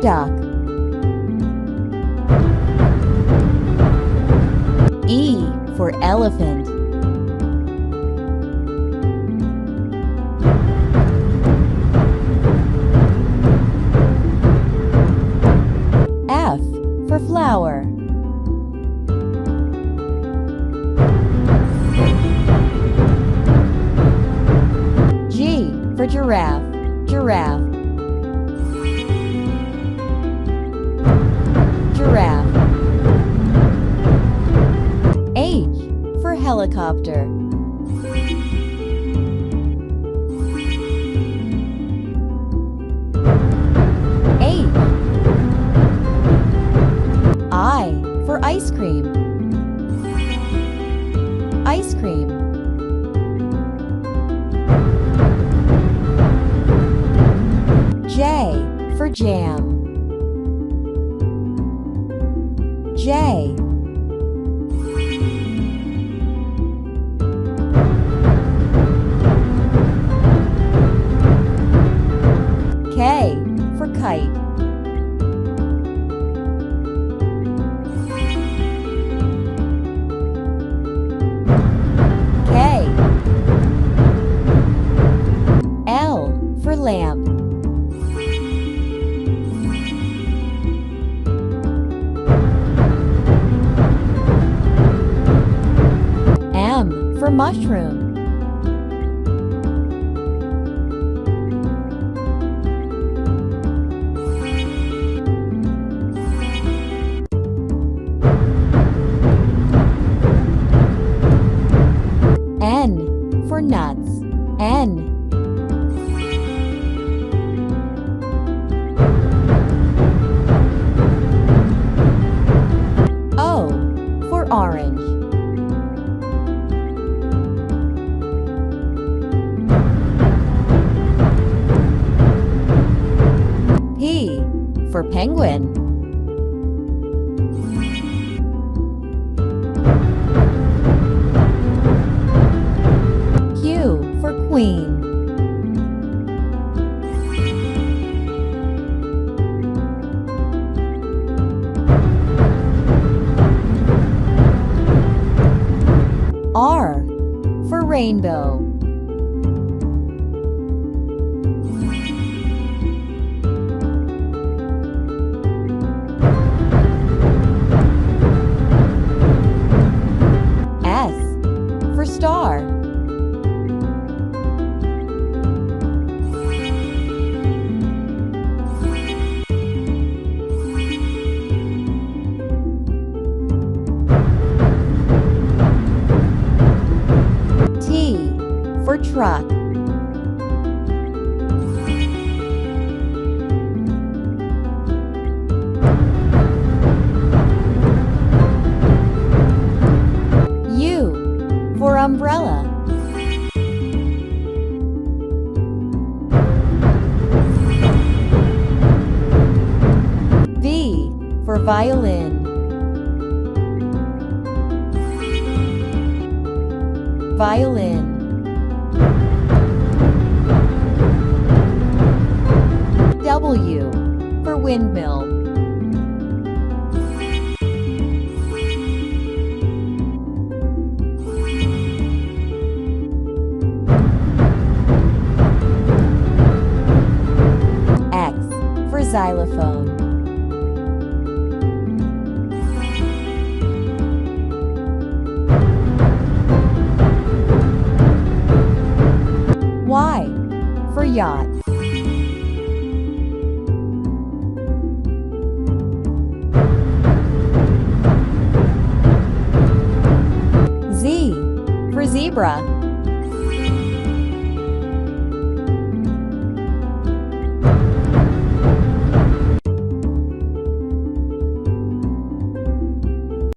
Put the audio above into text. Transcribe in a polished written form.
duck. E for elephant. F for flower. G for giraffe. Giraffe. Giraffe. H for helicopter. H. I for ice cream. Ice cream. J for jam. J. K for kite. K. L for lamp. M for mushroom. N for nuts. N. O for orange. P for penguin. Q for queen. R for rainbow. S for star. T for truck. U for umbrella. V for violin. Violin. W for windmill. X for xylophone. Y for yacht. Z for zebra.